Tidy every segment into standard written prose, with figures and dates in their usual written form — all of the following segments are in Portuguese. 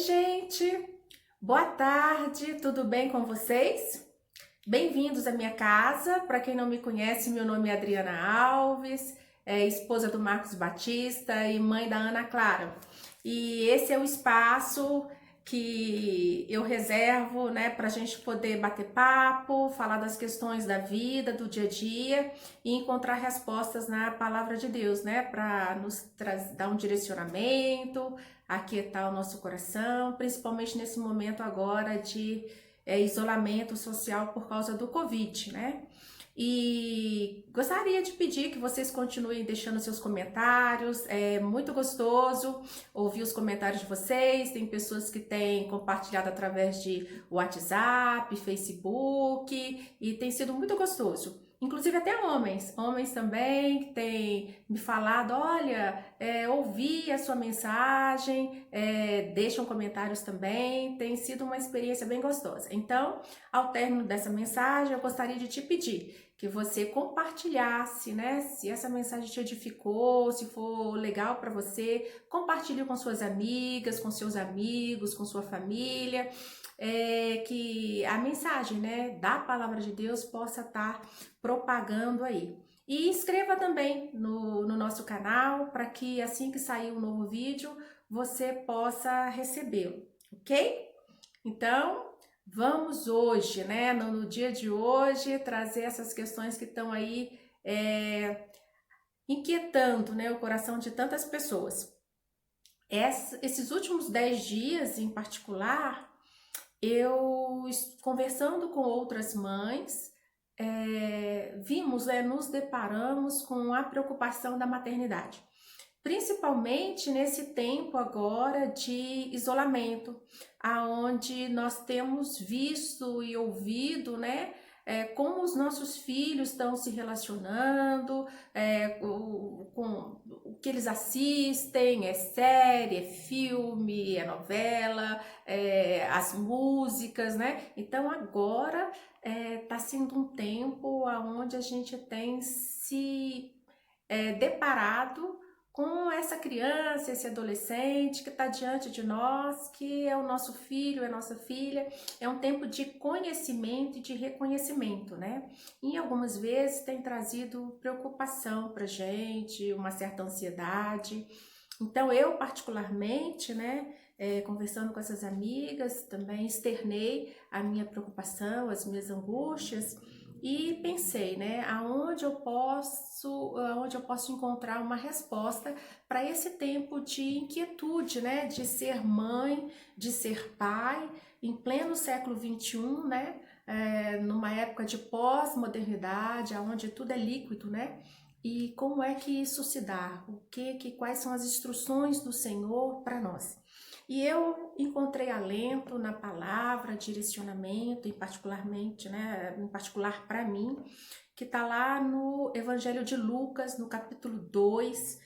gente! Boa tarde, tudo bem com vocês? Bem-vindos à minha casa. Para quem não me conhece, meu nome é Adriana Alves, esposa do Marcos Batista e mãe da Ana Clara. E esse é o espaço que eu reservo, né, para a gente poder bater papo, falar das questões da vida, do dia a dia e encontrar respostas na palavra de Deus, né, para nos dar um direcionamento, aquietar o nosso coração, principalmente nesse momento agora de isolamento social por causa do Covid, né? E gostaria de pedir que vocês continuem deixando seus comentários, é muito gostoso ouvir os comentários de vocês. Tem pessoas que têm compartilhado através de WhatsApp, Facebook, e tem sido muito gostoso. Inclusive até homens também que têm me falado, olha, ouvi a sua mensagem, deixam comentários também, tem sido uma experiência bem gostosa. Então, ao término dessa mensagem, eu gostaria de te pedir que você compartilhasse, né? Se essa mensagem te edificou, se for legal para você, compartilhe com suas amigas, com seus amigos, com sua família, que a mensagem, né, da palavra de Deus possa estar propagando aí. E inscreva também no nosso canal para que assim que sair um novo vídeo, você possa recebê-lo, ok? Então, vamos hoje, né, no dia de hoje, trazer essas questões que estão aí inquietando, né, o coração de tantas pessoas. Esses últimos 10 dias, em particular, eu, conversando com outras mães, vimos, nos deparamos com a preocupação da maternidade. Principalmente nesse tempo agora de isolamento, aonde nós temos visto e ouvido, né, como os nossos filhos estão se relacionando, com o que eles assistem, é série, é filme, é novela, as músicas, né? Então agora está sendo um tempo onde a gente tem se deparado com essa criança, esse adolescente que está diante de nós, que é o nosso filho, é a nossa filha. É um tempo de conhecimento e de reconhecimento, né? E algumas vezes tem trazido preocupação para gente, uma certa ansiedade. Então eu particularmente, né, conversando com essas amigas, também externei a minha preocupação, as minhas angústias, e pensei, né, aonde eu posso encontrar uma resposta para esse tempo de inquietude, né, de ser mãe, de ser pai, em pleno século XXI, né, numa época de pós-modernidade, onde tudo é líquido, né, e como é que isso se dá? Quais são as instruções do Senhor para nós? E eu encontrei alento na palavra, direcionamento, em particular para mim, que está lá no Evangelho de Lucas, no capítulo 2,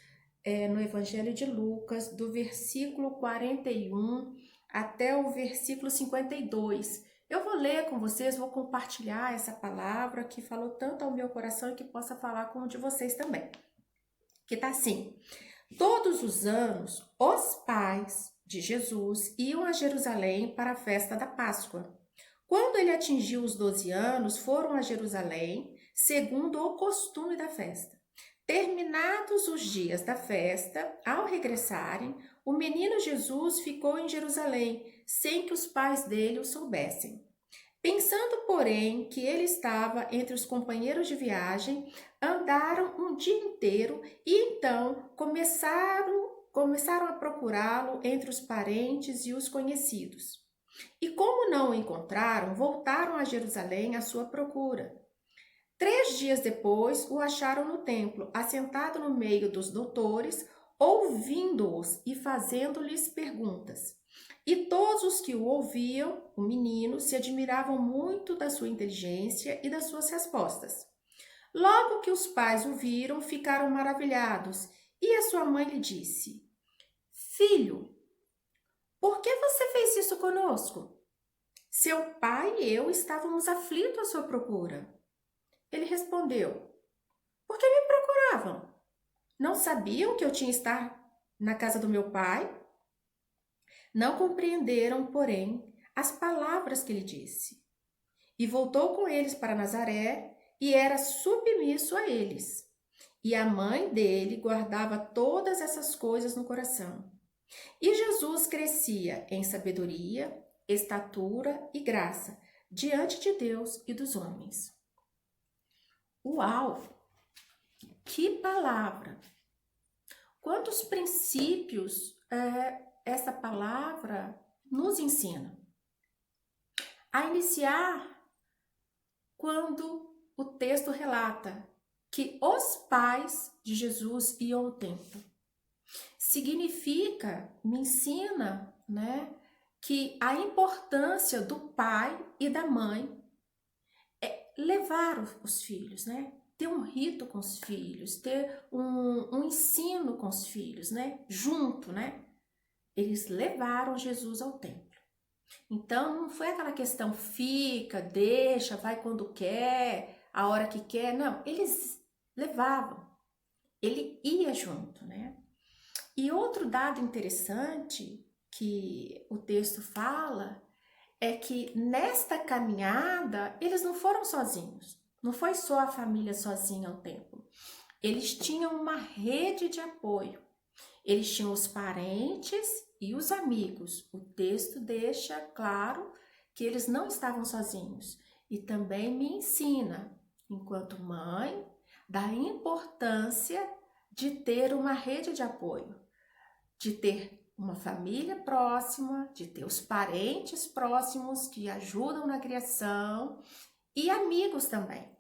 no Evangelho de Lucas, do versículo 41 até o versículo 52. Eu vou ler com vocês, vou compartilhar essa palavra que falou tanto ao meu coração e que possa falar com o de vocês também. Que tá assim: todos os anos, os pais de Jesus iam a Jerusalém para a festa da Páscoa. Quando ele atingiu os 12 anos, foram a Jerusalém, segundo o costume da festa. Terminados os dias da festa, ao regressarem, o menino Jesus ficou em Jerusalém, sem que os pais dele o soubessem. Pensando, porém, que ele estava entre os companheiros de viagem, andaram um dia inteiro e então começaram a procurá-lo entre os parentes e os conhecidos. E como não o encontraram, voltaram a Jerusalém à sua procura. 3 dias depois, o acharam no templo, assentado no meio dos doutores, ouvindo-os e fazendo-lhes perguntas. E todos os que o ouviam, o menino, se admiravam muito da sua inteligência e das suas respostas. Logo que os pais o viram, ficaram maravilhados, e a sua mãe lhe disse: Filho, por que você fez isso conosco? Seu pai e eu estávamos aflitos à sua procura. Ele respondeu: Por que me procuravam? Não sabiam que eu tinha que estar na casa do meu pai? Não compreenderam, porém, as palavras que ele disse. E voltou com eles para Nazaré e era submisso a eles. E a mãe dele guardava todas essas coisas no coração. E Jesus crescia em sabedoria, estatura e graça diante de Deus e dos homens. Uau! Que palavra! Quantos princípios essa palavra nos ensina? A iniciar quando o texto relata que os pais de Jesus iam ao templo. Significa, me ensina, né, que a importância do pai e da mãe é levar os filhos, né? Ter um rito com os filhos, ter um ensino com os filhos, né? Junto, né? Eles levaram Jesus ao templo. Então, não foi aquela questão fica, deixa, vai quando quer, a hora que quer. Não, eles levavam. Ele ia junto, né? E outro dado interessante que o texto fala é que nesta caminhada eles não foram sozinhos. Não foi só a família sozinha ao templo. Eles tinham uma rede de apoio. Eles tinham os parentes e os amigos. O texto deixa claro que eles não estavam sozinhos. E também me ensina, enquanto mãe, da importância de ter uma rede de apoio, de ter uma família próxima, de ter os parentes próximos que ajudam na criação e amigos também,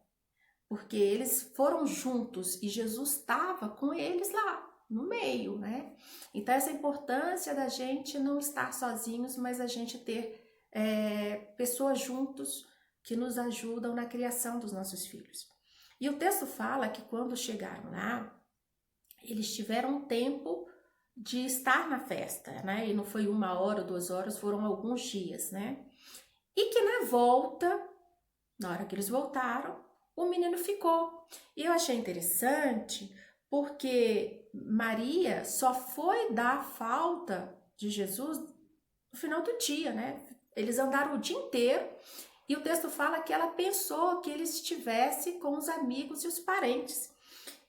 porque eles foram juntos e Jesus estava com eles lá no meio, né? Então essa importância da gente não estar sozinhos, mas a gente ter pessoas juntos que nos ajudam na criação dos nossos filhos. E o texto fala que quando chegaram lá, eles tiveram um tempo de estar na festa, né? E não foi 1 hora, 2 horas, foram alguns dias, né? E que na volta, na hora que eles voltaram, o menino ficou. E eu achei interessante porque Maria só foi dar falta de Jesus no final do dia, né? Eles andaram o dia inteiro e o texto fala que ela pensou que ele estivesse com os amigos e os parentes.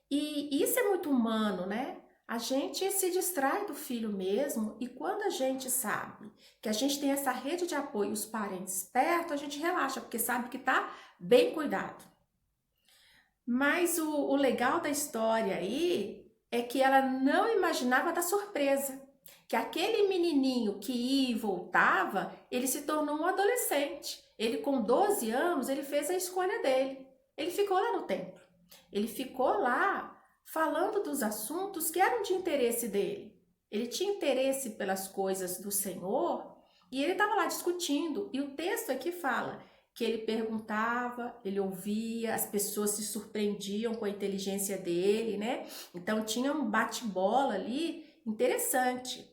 E isso é muito humano, né? A gente se distrai do filho mesmo e quando a gente sabe que a gente tem essa rede de apoio, os parentes perto, a gente relaxa, porque sabe que tá bem cuidado. Mas o legal da história aí é que ela não imaginava da surpresa, que aquele menininho que ia e voltava, ele se tornou um adolescente. Ele com 12 anos, ele fez a escolha dele. Ele ficou lá no templo. Ele ficou lá falando dos assuntos que eram de interesse dele. Ele tinha interesse pelas coisas do Senhor e ele estava lá discutindo. E o texto aqui fala que ele perguntava, ele ouvia, as pessoas se surpreendiam com a inteligência dele, né? Então tinha um bate-bola ali interessante.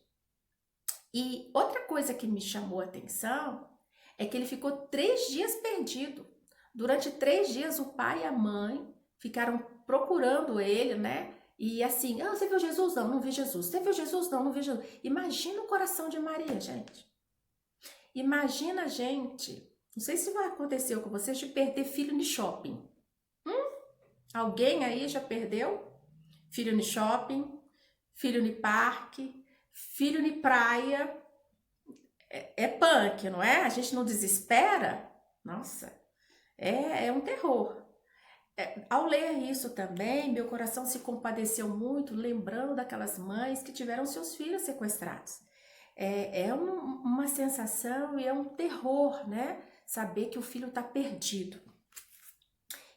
E outra coisa que me chamou a atenção é que ele ficou 3 dias perdido. Durante 3 dias o pai e a mãe ficaram procurando ele, né? E assim, você viu Jesus? Não, não vi Jesus. Você viu Jesus? Não, não vi Jesus. Imagina o coração de Maria, gente. Imagina a gente, não sei se vai acontecer com vocês, de perder filho no shopping. Alguém aí já perdeu? Filho no shopping, filho no parque, filho no praia. É punk, não é? A gente não desespera? Nossa, é um terror. Ao ler isso também, meu coração se compadeceu muito, lembrando daquelas mães que tiveram seus filhos sequestrados. É uma sensação e é um terror, né? Saber que o filho está perdido.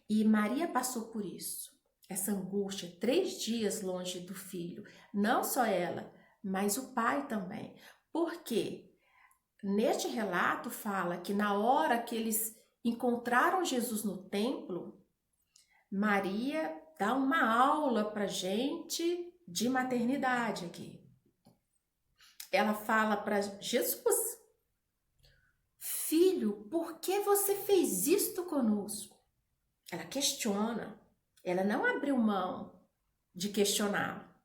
E Maria passou por isso, essa angústia, 3 dias longe do filho. Não só ela, mas o pai também. Por quê? Neste relato fala que na hora que eles encontraram Jesus no templo, Maria dá uma aula pra gente de maternidade aqui. Ela fala para Jesus: Filho, por que você fez isto conosco? Ela questiona. Ela não abriu mão de questionar.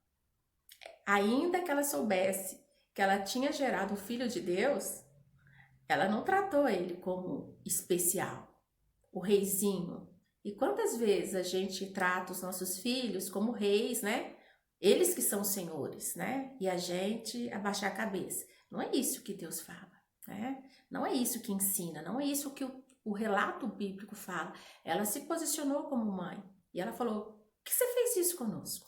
Ainda que ela soubesse que ela tinha gerado o Filho de Deus, ela não tratou ele como especial, o reizinho. E quantas vezes a gente trata os nossos filhos como reis, né? Eles que são os senhores, né? E a gente abaixar a cabeça. Não é isso que Deus fala, né? Não é isso que ensina, não é isso que o relato bíblico fala. Ela se posicionou como mãe e ela falou: "Por que você fez isso conosco?"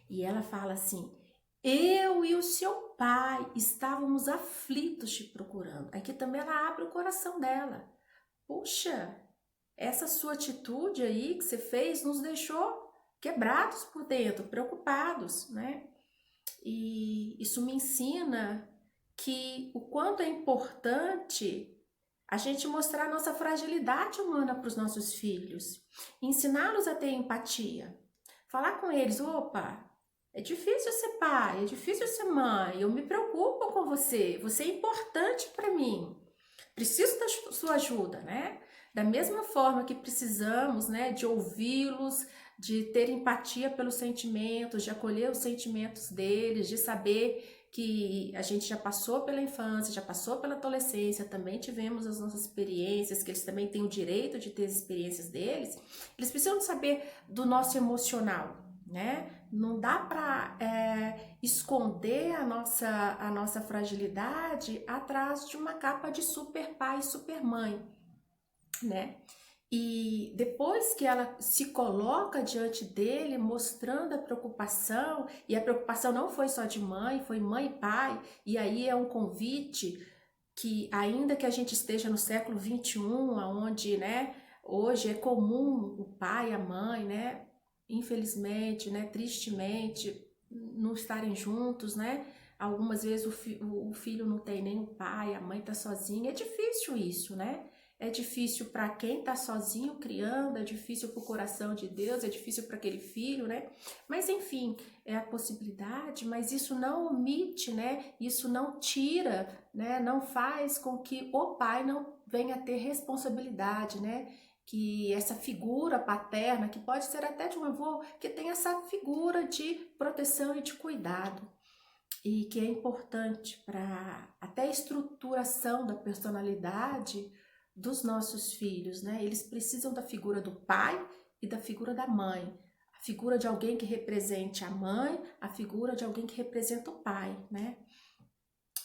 E ela fala assim: "Eu e o seu pai estávamos aflitos te procurando." Aqui também ela abre o coração dela. Puxa, essa sua atitude aí que você fez nos deixou quebrados por dentro, preocupados, né? E isso me ensina que o quanto é importante a gente mostrar a nossa fragilidade humana para os nossos filhos, ensiná-los a ter empatia, falar com eles: opa, é difícil ser pai, é difícil ser mãe, eu me preocupo com você, você é importante para mim, preciso da sua ajuda, né? Da mesma forma que precisamos, né, de ouvi-los, de ter empatia pelos sentimentos, de acolher os sentimentos deles, de saber que a gente já passou pela infância, já passou pela adolescência, também tivemos as nossas experiências, que eles também têm o direito de ter as experiências deles. Eles precisam saber do nosso emocional, né? Não dá para esconder a nossa fragilidade atrás de uma capa de super pai e super mãe, né? E depois que ela se coloca diante dele, mostrando a preocupação, e a preocupação não foi só de mãe, foi mãe e pai, e aí é um convite que, ainda que a gente esteja no século XXI, onde, né, hoje é comum o pai e a mãe, né, infelizmente, né, tristemente, não estarem juntos, né? Algumas vezes o filho não tem nem o pai, a mãe tá sozinha. É difícil isso, né? É difícil para quem tá sozinho criando, é difícil pro coração de Deus, é difícil para aquele filho, né? Mas enfim, é a possibilidade, mas isso não omite, né? Isso não tira, né? Não faz com que o pai não venha a ter responsabilidade, né? Que essa figura paterna, que pode ser até de um avô, que tem essa figura de proteção e de cuidado, e que é importante para até a estruturação da personalidade dos nossos filhos, né? Eles precisam da figura do pai e da figura da mãe, a figura de alguém que represente a mãe, a figura de alguém que representa o pai, né?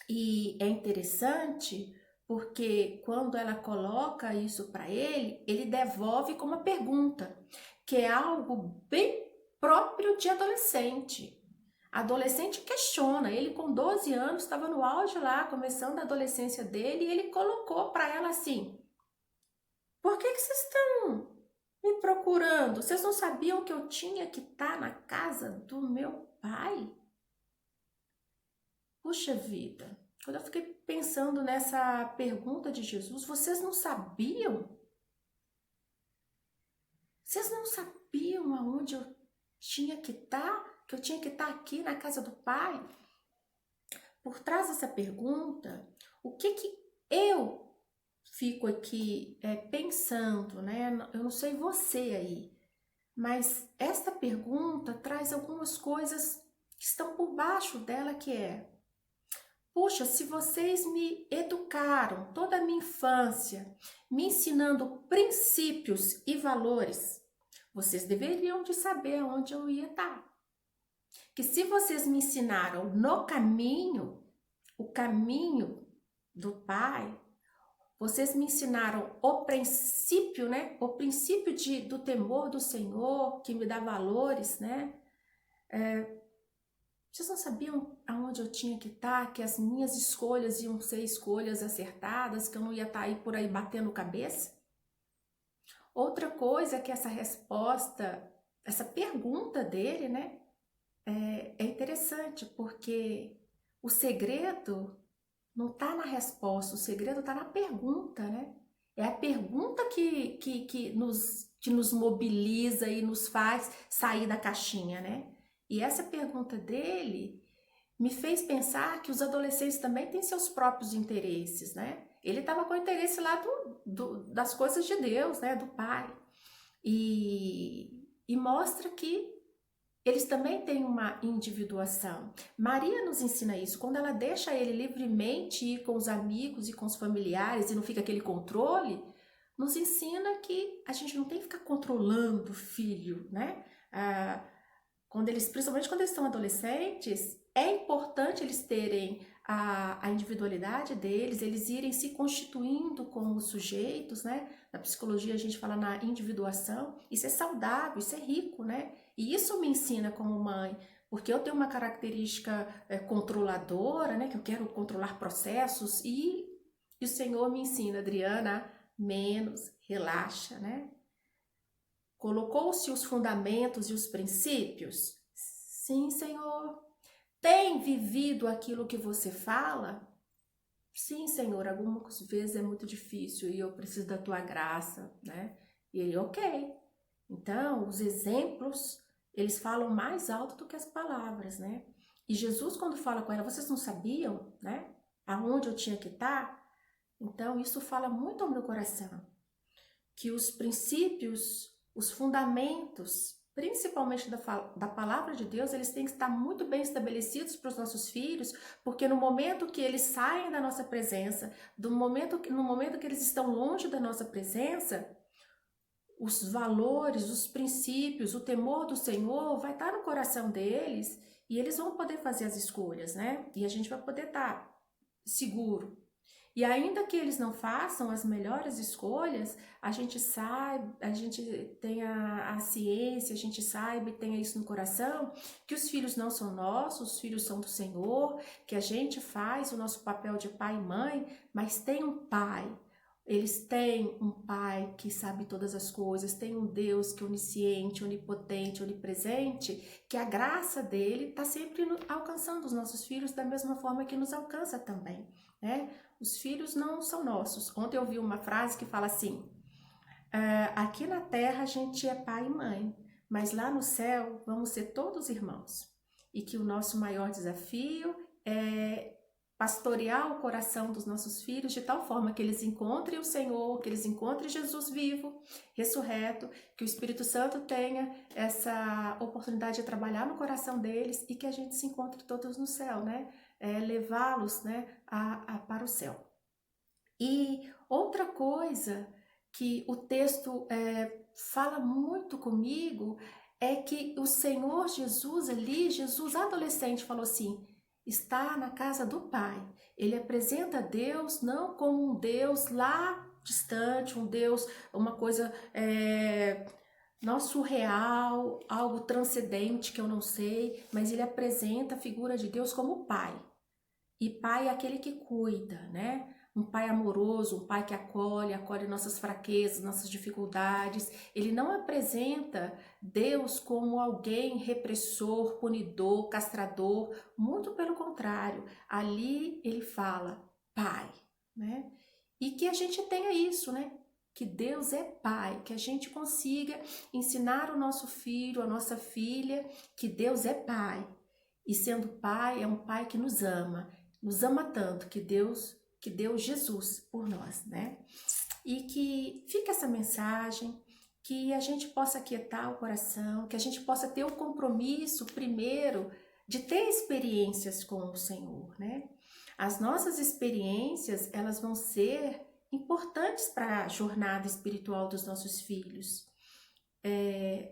E é interessante porque quando ela coloca isso para ele, ele devolve com uma pergunta, que é algo bem próprio de adolescente. Adolescente questiona, ele com 12 anos estava no auge lá, começando a adolescência dele, e ele colocou para ela assim: "Por que vocês estão me procurando? Vocês não sabiam que eu tinha que estar na casa do meu pai?" Puxa vida, quando eu fiquei pensando nessa pergunta de Jesus, vocês não sabiam? Vocês não sabiam aonde eu tinha que estar? Que eu tinha que estar aqui na casa do pai? Por trás dessa pergunta, o que eu fico aqui pensando, né? Eu não sei você aí, mas esta pergunta traz algumas coisas que estão por baixo dela, que é: puxa, se vocês me educaram toda a minha infância, me ensinando princípios e valores, vocês deveriam de saber onde eu ia estar. Que se vocês me ensinaram no caminho, o caminho do Pai, vocês me ensinaram o princípio, né? O princípio do temor do Senhor, que me dá valores, né? Vocês não sabiam aonde eu tinha que estar, que as minhas escolhas iam ser escolhas acertadas, que eu não ia estar aí por aí batendo cabeça? Outra coisa é que essa resposta, essa pergunta dele, né? É interessante, porque o segredo não está na resposta, o segredo está na pergunta, né? É a pergunta que nos mobiliza e nos faz sair da caixinha, né? E essa pergunta dele me fez pensar que os adolescentes também têm seus próprios interesses, né? Ele estava com o interesse lá das coisas de Deus, né? Do Pai. E mostra que eles também têm uma individuação. Maria nos ensina isso, quando ela deixa ele livremente ir com os amigos e com os familiares e não fica aquele controle, nos ensina que a gente não tem que ficar controlando o filho, né? Principalmente quando eles estão adolescentes, é importante eles terem a individualidade deles, eles irem se constituindo como sujeitos, né? Na psicologia a gente fala na individuação, isso é saudável, isso é rico, né? E isso me ensina como mãe, porque eu tenho uma característica controladora, né? Que eu quero controlar processos e o Senhor me ensina, Adriana, menos, relaxa, né? Colocou-se os fundamentos e os princípios? Sim, Senhor. Tem vivido aquilo que você fala? Sim, Senhor, algumas vezes é muito difícil e eu preciso da tua graça, né? E ele, ok. Então, os exemplos, eles falam mais alto do que as palavras, né? E Jesus, quando fala com ela, vocês não sabiam, né? Aonde eu tinha que estar? Então, isso fala muito ao meu coração. Que os princípios, os fundamentos, principalmente da palavra de Deus, eles têm que estar muito bem estabelecidos para os nossos filhos, porque no momento que eles saem da nossa presença, no momento que eles estão longe da nossa presença, os valores, os princípios, o temor do Senhor vai estar no coração deles e eles vão poder fazer as escolhas, né? E a gente vai poder estar seguro. E ainda que eles não façam as melhores escolhas, a gente sabe, a gente tenha a ciência, a gente saiba e tenha isso no coração, que os filhos não são nossos, os filhos são do Senhor, que a gente faz o nosso papel de pai e mãe, mas tem um pai. Eles têm um pai que sabe todas as coisas, tem um Deus que é onisciente, onipotente, onipresente, que a graça dele está sempre alcançando os nossos filhos da mesma forma que nos alcança também, né? Os filhos não são nossos. Ontem eu vi uma frase que fala assim, aqui na terra a gente é pai e mãe, mas lá no céu vamos ser todos irmãos. E que o nosso maior desafio é pastorear o coração dos nossos filhos de tal forma que eles encontrem o Senhor, que eles encontrem Jesus vivo, ressurreto, que o Espírito Santo tenha essa oportunidade de trabalhar no coração deles e que a gente se encontre todos no céu, né? Levá-los, né, para o céu. E outra coisa que o texto fala muito comigo é que o Senhor Jesus ali, Jesus adolescente, falou assim, está na casa do Pai. Ele apresenta Deus não como um Deus lá distante, um Deus, uma coisa não surreal, algo transcendente que eu não sei, mas ele apresenta a figura de Deus como Pai. E pai é aquele que cuida, né? Um pai amoroso, um pai que acolhe nossas fraquezas, nossas dificuldades. Ele não apresenta Deus como alguém repressor, punidor, castrador. Muito pelo contrário. Ali ele fala pai, né? E que a gente tenha isso, né? Que Deus é pai, que a gente consiga ensinar o nosso filho, a nossa filha, que Deus é pai. E sendo pai, é um pai que nos ama tanto que deu Jesus por nós, né? E que fica essa mensagem, que a gente possa aquietar o coração, que a gente possa ter o compromisso primeiro de ter experiências com o Senhor, né? As nossas experiências, elas vão ser importantes para a jornada espiritual dos nossos filhos.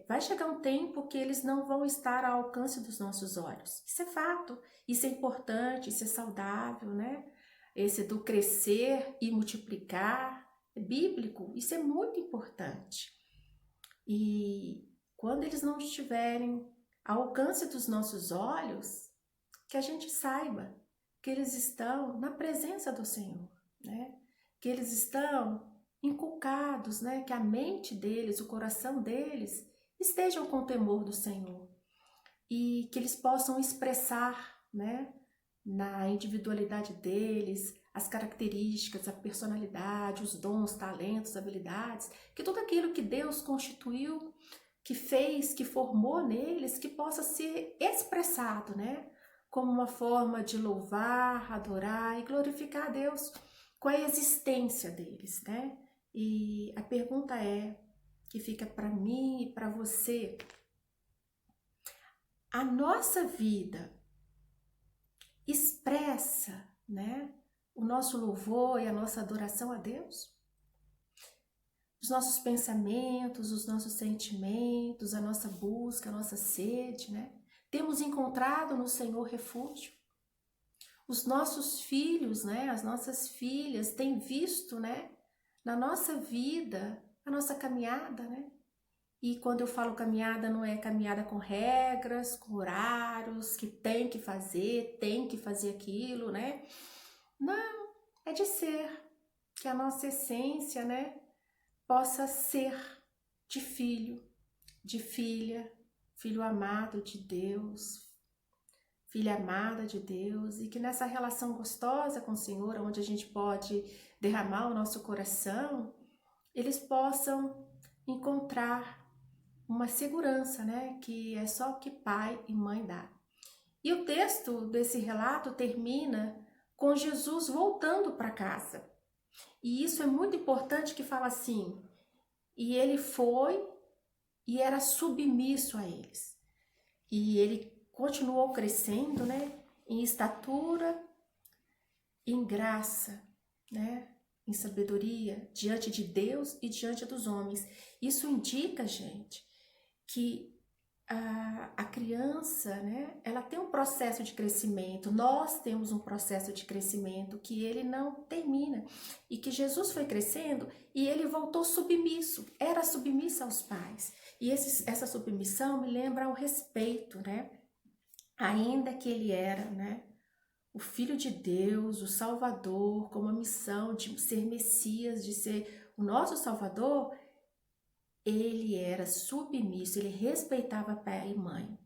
Vai chegar um tempo que eles não vão estar ao alcance dos nossos olhos. Isso é fato, isso é importante, isso é saudável, né? Esse do crescer e multiplicar é bíblico, isso é muito importante. E quando eles não estiverem ao alcance dos nossos olhos, que a gente saiba que eles estão na presença do Senhor, né? Que eles estão inculcados, né? Que a mente deles, o coração deles estejam com o temor do Senhor e que eles possam expressar, né? Na individualidade deles, as características, a personalidade, os dons, talentos, habilidades, que tudo aquilo que Deus constituiu, que fez, que formou neles, que possa ser expressado, né? Como uma forma de louvar, adorar e glorificar a Deus com a existência deles, né? E a pergunta que fica para mim e para você, a nossa vida expressa, né, o nosso louvor e a nossa adoração a Deus? Os nossos pensamentos, os nossos sentimentos, a nossa busca, a nossa sede, né? Temos encontrado no Senhor refúgio? Os nossos filhos, né, as nossas filhas têm visto, né, na nossa vida, a nossa caminhada, né? E quando eu falo caminhada, não é caminhada com regras, com horários, que tem que fazer aquilo, né? Não, é de ser, que a nossa essência, né, possa ser de filho, de filha, filho amado de Deus, filha amada de Deus, e que nessa relação gostosa com o Senhor, onde a gente pode derramar o nosso coração, eles possam encontrar uma segurança, né, que é só o que pai e mãe dá. E o texto desse relato termina com Jesus voltando para casa. E isso é muito importante, que fala assim: e ele foi e era submisso a eles. E ele continuou crescendo, né, em estatura, em graça, né, em sabedoria, diante de Deus e diante dos homens. Isso indica, gente, que a criança, né, ela tem um processo de crescimento, nós temos um processo de crescimento que ele não termina, e que Jesus foi crescendo e ele voltou submisso, era submisso aos pais, e essa submissão me lembra o respeito, né, ainda que ele era, né, o Filho de Deus, o Salvador, com uma missão de ser Messias, de ser o nosso Salvador, ele era submisso, ele respeitava pai e mãe.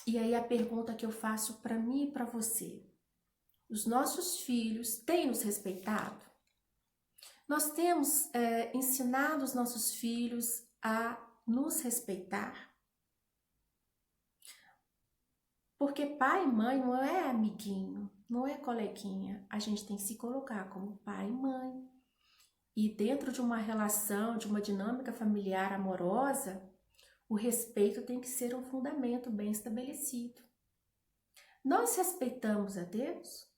E aí a pergunta que eu faço para mim e para você: os nossos filhos têm nos respeitado? Nós temos ensinado os nossos filhos a nos respeitar? Porque pai e mãe não é amiguinho, não é coleguinha. A gente tem que se colocar como pai e mãe. E dentro de uma relação, de uma dinâmica familiar amorosa, o respeito tem que ser um fundamento bem estabelecido. Nós respeitamos a Deus?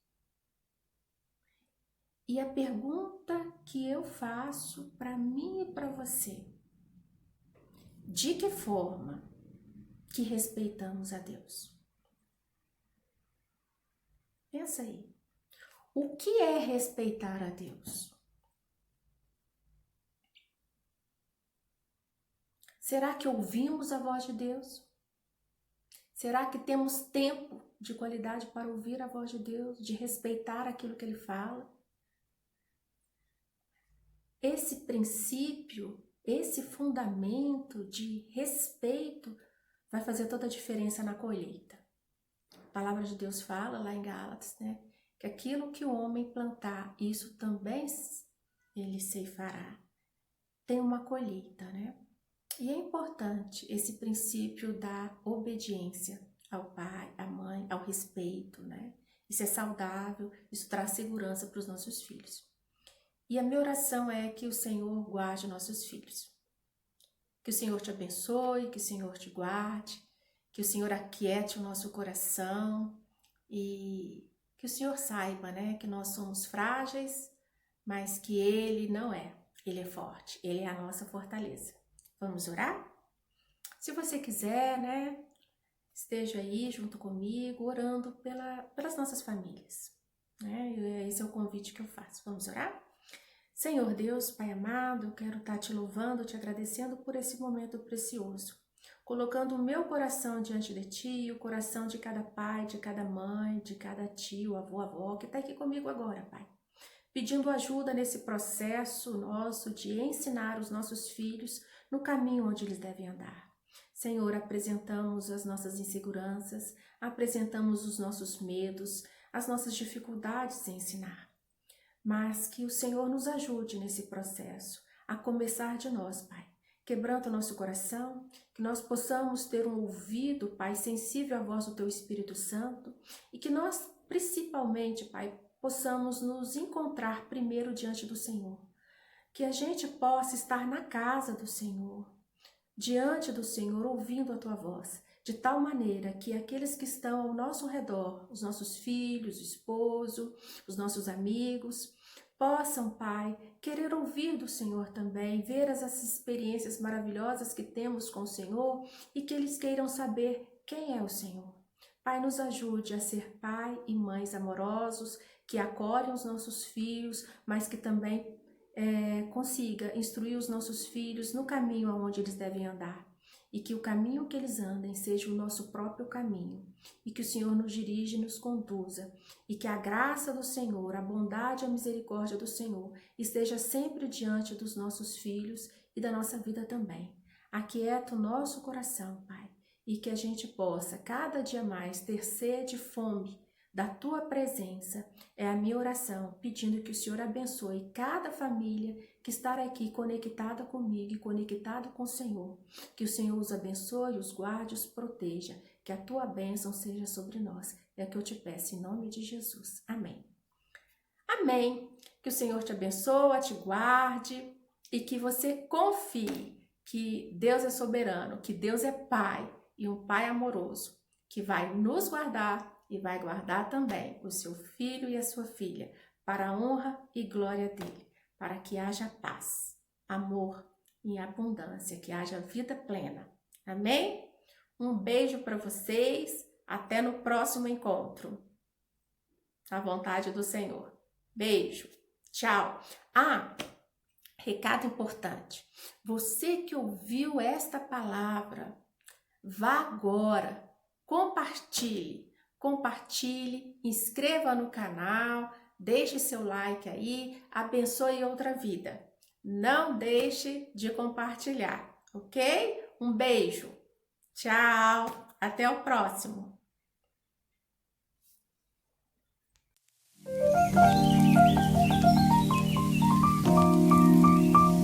E a pergunta que eu faço para mim e para você: de que forma que respeitamos a Deus? Pensa aí. O que é respeitar a Deus? Será que ouvimos a voz de Deus? Será que temos tempo de qualidade para ouvir a voz de Deus, de respeitar aquilo que Ele fala? Esse princípio, esse fundamento de respeito vai fazer toda a diferença na colheita. A palavra de Deus fala lá em Gálatas, né, que aquilo que o homem plantar, isso também ele ceifará. Tem uma colheita, né? E é importante esse princípio da obediência ao pai, à mãe, ao respeito, né? Isso é saudável, isso traz segurança para os nossos filhos. E a minha oração é que o Senhor guarde nossos filhos. Que o Senhor te abençoe, que o Senhor te guarde, que o Senhor aquiete o nosso coração e que o Senhor saiba, né, que nós somos frágeis, mas que Ele não é. Ele é forte, Ele é a nossa fortaleza. Vamos orar? Se você quiser, né, esteja aí junto comigo, orando pelas nossas famílias, né? Esse é o convite que eu faço. Vamos orar? Senhor Deus, Pai amado, eu quero estar te louvando, te agradecendo por esse momento precioso, colocando o meu coração diante de Ti, o coração de cada pai, de cada mãe, de cada tio, avô, avó, que está aqui comigo agora, Pai. Pedindo ajuda nesse processo nosso de ensinar os nossos filhos no caminho onde eles devem andar. Senhor, apresentamos as nossas inseguranças, apresentamos os nossos medos, as nossas dificuldades em ensinar. Mas que o Senhor nos ajude nesse processo, a começar de nós, Pai. Quebranta o nosso coração, que nós possamos ter um ouvido, Pai, sensível à voz do Teu Espírito Santo e que nós, principalmente, Pai, possamos nos encontrar primeiro diante do Senhor. Que a gente possa estar na casa do Senhor, diante do Senhor, ouvindo a Tua voz. de tal maneira que aqueles que estão ao nosso redor, os nossos filhos, o esposo, os nossos amigos, possam, Pai, querer ouvir do Senhor também, ver essas experiências maravilhosas que temos com o Senhor e que eles queiram saber quem é o Senhor. Pai, nos ajude a ser pai e mães amorosos, que acolhem os nossos filhos, mas que também consiga instruir os nossos filhos no caminho aonde eles devem andar. E que o caminho que eles andem seja o nosso próprio caminho. E que o Senhor nos dirija e nos conduza. E que a graça do Senhor, a bondade e a misericórdia do Senhor esteja sempre diante dos nossos filhos e da nossa vida também. Aquieta o nosso coração, Pai. E que a gente possa cada dia mais ter sede e fome da Tua presença. É a minha oração, pedindo que o Senhor abençoe cada família que está aqui conectada comigo e conectado com o Senhor. Que o Senhor os abençoe, os guarde, os proteja. Que a Tua bênção seja sobre nós. É o que eu te peço em nome de Jesus. Amém. Amém. Que o Senhor te abençoe, te guarde e que você confie que Deus é soberano, que Deus é Pai e um Pai amoroso, que vai nos guardar e vai guardar também o seu filho e a sua filha, para a honra e glória dele, para que haja paz, amor em abundância, que haja vida plena. Amém? Um beijo para vocês, até no próximo encontro. À vontade do Senhor. Beijo, tchau. Recado importante. Você que ouviu esta palavra, vá agora, compartilhe, inscreva no canal, deixe seu like aí, abençoe outra vida. Não deixe de compartilhar, ok? Um beijo, tchau, até o próximo.